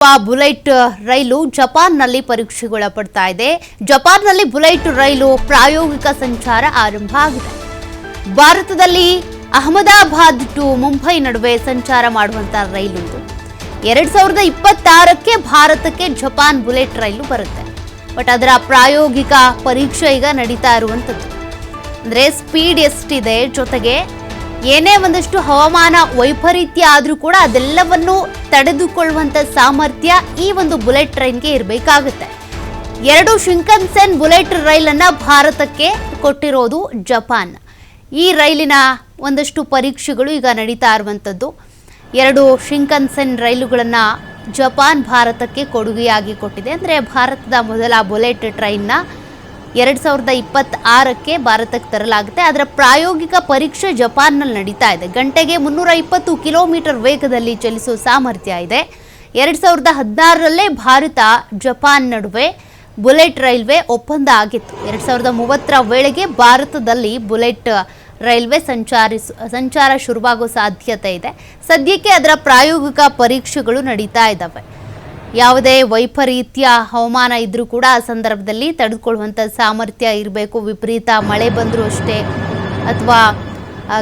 Bullet ರೈಲು ಜಪಾನ್ನಲ್ಲಿ ಪರೀಕ್ಷೆಗೊಳಪಡ್ತಾ ಇದೆ. ಜಪಾನ್ನಲ್ಲಿ ಬುಲೆಟ್ ರೈಲು ಪ್ರಾಯೋಗಿಕ ಸಂಚಾರ ಆರಂಭ ಆಗಿದೆ. ಭಾರತದಲ್ಲಿ ಅಹಮದಾಬಾದ್ ಟು ಮುಂಬೈ ನಡುವೆ ಸಂಚಾರ ಮಾಡುವಂತಹ ರೈಲು ಇದು. 2026ಕ್ಕೆ ಭಾರತಕ್ಕೆ ಜಪಾನ್ ಬುಲೆಟ್ ರೈಲು ಬರುತ್ತೆ. ಬಟ್ ಅದರ ಪ್ರಾಯೋಗಿಕ ಪರೀಕ್ಷೆ ಈಗ ನಡೀತಾ ಇರುವಂತದ್ದು. ಅಂದ್ರೆ ಸ್ಪೀಡ್ ಎಷ್ಟಿದೆ, ಜೊತೆಗೆ ಏನೇ ಒಂದಷ್ಟು ಹವಾಮಾನ ವೈಪರೀತ್ಯ ಆದ್ರೂ ಕೂಡ ಅದೆಲ್ಲವನ್ನು ತಡೆದುಕೊಳ್ಳುವಂತ ಸಾಮರ್ಥ್ಯ ಈ ಒಂದು ಬುಲೆಟ್ ಟ್ರೈನ್ಗೆ ಇರಬೇಕಾಗುತ್ತೆ. 2 ಶಿಂಕನ್ಸೆನ್ ಬುಲೆಟ್ ರೈಲನ್ನ ಭಾರತಕ್ಕೆ ಕೊಟ್ಟಿರೋದು ಜಪಾನ್. ಈ ರೈಲಿನ ಒಂದಷ್ಟು ಪರೀಕ್ಷೆಗಳು ಈಗ ನಡೀತಾ ಇರುವಂತದ್ದು. 2 ಶಿಂಕನ್ಸೆನ್ ರೈಲುಗಳನ್ನ ಜಪಾನ್ ಭಾರತಕ್ಕೆ ಕೊಡುಗೆಯಾಗಿ ಕೊಟ್ಟಿದೆ. ಅಂದ್ರೆ ಭಾರತದ ಮೊದಲ ಬುಲೆಟ್ ಟ್ರೈನ್ನ 2026ಕ್ಕೆ ಭಾರತಕ್ಕೆ ತರಲಾಗುತ್ತೆ. ಅದರ ಪ್ರಾಯೋಗಿಕ ಪರೀಕ್ಷೆ ಜಪಾನ್ನಲ್ಲಿ ನಡೀತಾ ಇದೆ. ಗಂಟೆಗೆ 320 ಕಿಲೋಮೀಟರ್ ವೇಗದಲ್ಲಿ ಚಲಿಸುವ ಸಾಮರ್ಥ್ಯ ಇದೆ. 2016ರಲ್ಲೇ ಭಾರತ ಜಪಾನ್ ನಡುವೆ ಬುಲೆಟ್ ರೈಲ್ವೆ ಒಪ್ಪಂದ ಆಗಿತ್ತು. 2030ರ ವೇಳೆಗೆ ಭಾರತದಲ್ಲಿ ಬುಲೆಟ್ ರೈಲ್ವೆ ಸಂಚಾರ ಶುರುವಾಗೋ ಸಾಧ್ಯತೆ ಇದೆ. ಸದ್ಯಕ್ಕೆ ಅದರ ಪ್ರಾಯೋಗಿಕ ಪರೀಕ್ಷೆಗಳು ನಡೀತಾ ಇದ್ದಾವೆ. ಯಾವುದೇ ವೈಪರೀತ್ಯ ಹವಾಮಾನ ಇದ್ರೂ ಕೂಡ ಆ ಸಂದರ್ಭದಲ್ಲಿ ತಡೆದುಕೊಳ್ಳುವಂಥ ಸಾಮರ್ಥ್ಯ ಇರಬೇಕು. ವಿಪರೀತ ಮಳೆ ಬಂದರೂ ಅಷ್ಟೇ, ಅಥವಾ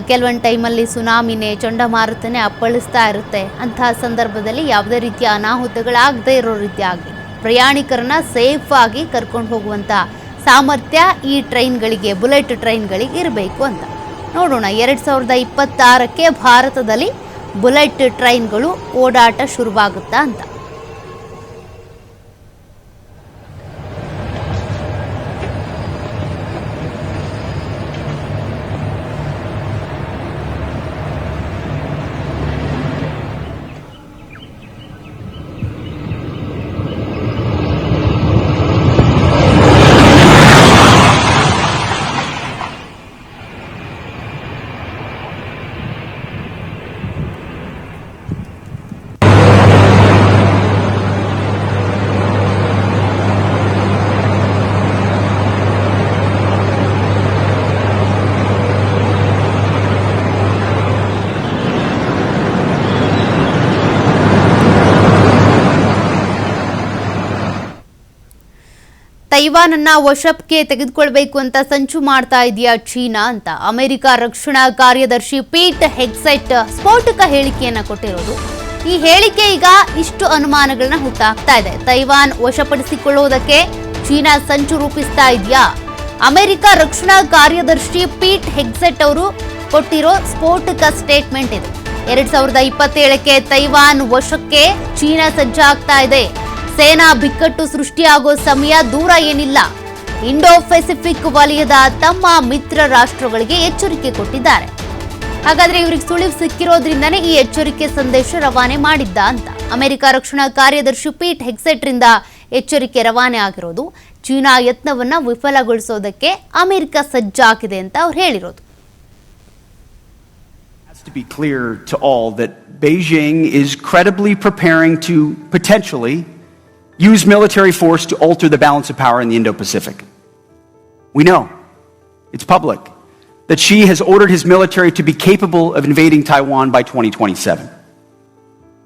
ಕೆಲವೊಂದು ಟೈಮಲ್ಲಿ ಸುನಾಮಿನೇ, ಚಂಡಮಾರುತನೇ ಅಪ್ಪಳಿಸ್ತಾ ಇರುತ್ತೆ. ಅಂತಹ ಸಂದರ್ಭದಲ್ಲಿ ಯಾವುದೇ ರೀತಿಯ ಅನಾಹುತಗಳಾಗದೇ ಇರೋ ರೀತಿಯಾಗಿ ಪ್ರಯಾಣಿಕರನ್ನ ಸೇಫ್ ಆಗಿ ಕರ್ಕೊಂಡು ಹೋಗುವಂಥ ಸಾಮರ್ಥ್ಯ ಈ ಟ್ರೈನ್ಗಳಿಗೆ, ಬುಲೆಟ್ ಟ್ರೈನ್ಗಳಿಗೆ ಇರಬೇಕು ಅಂತ. ನೋಡೋಣ, 2026ಕ್ಕೆ ಭಾರತದಲ್ಲಿ ಬುಲೆಟ್ ಟ್ರೈನ್ಗಳು ಓಡಾಟ ಶುರುವಾಗುತ್ತಾ ಅಂತ. ತೈವಾನ್ ಅನ್ನ ವಶಕ್ಕೆ ತೆಗೆದುಕೊಳ್ಬೇಕು ಅಂತ ಸಂಚು ಮಾಡ್ತಾ ಇದೆಯಾ ಚೀನಾ ಅಂತ ಅಮೆರಿಕ ರಕ್ಷಣಾ ಕಾರ್ಯದರ್ಶಿ ಪೀಟ್ ಹೆಗ್ಸೆಟ್ ಸ್ಫೋಟಕ ಹೇಳಿಕೆಯನ್ನ ಕೊಟ್ಟಿರೋದು. ಈ ಹೇಳಿಕೆ ಈಗ ಇಷ್ಟು ಅನುಮಾನಗಳನ್ನ ಹುಟ್ಟಾಕ್ತಾ ಇದೆ. ತೈವಾನ್ ವಶಪಡಿಸಿಕೊಳ್ಳುವುದಕ್ಕೆ ಚೀನಾ ಸಂಚು ರೂಪಿಸ್ತಾ ಇದೆಯಾ? ಅಮೆರಿಕ ರಕ್ಷಣಾ ಕಾರ್ಯದರ್ಶಿ ಪೀಟ್ ಹೆಗ್ಸೆಟ್ ಅವರು ಕೊಟ್ಟಿರೋ ಸ್ಫೋಟಕ ಸ್ಟೇಟ್ಮೆಂಟ್ ಇದು. 2027ಕ್ಕೆ ತೈವಾನ್ ವಶಕ್ಕೆ ಚೀನಾ ಸಜ್ಜಾಗ್ತಾ ಇದೆ. ಸೇನಾ ಬಿಕ್ಕಟ್ಟು ಸೃಷ್ಟಿಯಾಗೋ ಸಮಯ ದೂರ ಏನಿಲ್ಲ. ಇಂಡೋ ಪೆಸಿಫಿಕ್ ವಲಯದ ತಮ್ಮ ಮಿತ್ರ ರಾಷ್ಟ್ರಗಳಿಗೆ ಎಚ್ಚರಿಕೆ ಕೊಟ್ಟಿದ್ದಾರೆ. ಹಾಗಾದ್ರೆ ಇವರಿಗೆ ಸುಳಿವು ಸಿಕ್ಕಿರೋದ್ರಿಂದನೇ ಈ ಎಚ್ಚರಿಕೆ ಸಂದೇಶ ರವಾನೆ ಮಾಡಿದ್ದ ಅಂತ ಅಮೆರಿಕ ರಕ್ಷಣಾ ಕಾರ್ಯದರ್ಶಿ ಪೀಟ್ ಹೆಗ್ಸೆಟ್ ರಿಂದ ಎಚ್ಚರಿಕೆ ರವಾನೆ ಆಗಿರೋದು. ಚೀನಾ ಯತ್ನವನ್ನ ವಿಫಲಗೊಳಿಸೋದಕ್ಕೆ ಅಮೆರಿಕ ಸಜ್ಜಾಗಿದೆ ಅಂತ ಅವ್ರು ಹೇಳಿರೋದು. To be clear to all that Beijing is credibly preparing to potentially use military force to alter the balance of power in the Indo-Pacific. We know, it's public, that Xi has ordered his military to be capable of invading Taiwan by 2027.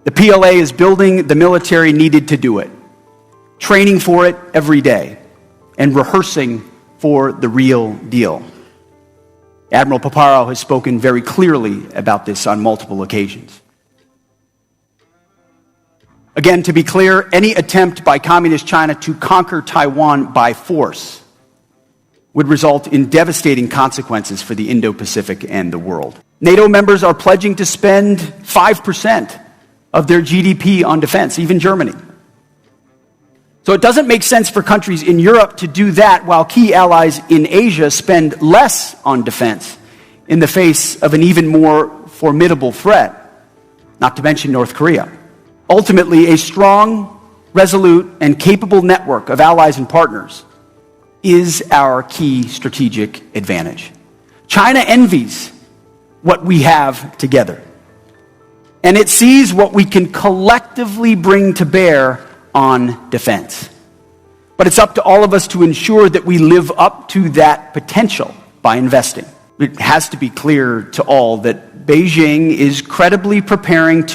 The PLA is building the military needed to do it, training for it every day, and rehearsing for the real deal. Admiral Paparo has spoken very clearly about this on multiple occasions. Again, to be clear, any attempt by Communist China to conquer Taiwan by force would result in devastating consequences for the Indo-Pacific and the world. NATO members are pledging to spend 5% of their GDP on defense, even Germany. So it doesn't make sense for countries in Europe to do that while key allies in Asia spend less on defense in the face of an even more formidable threat, not to mention North Korea. Ultimately, a strong, resolute, and capable network of allies and partners is our key strategic advantage. China envies what we have together, and it sees what we can collectively bring to bear on defense. But it's up to all of us to ensure that we live up to that potential by investing. It has to be clear to all that Beijing is credibly preparing to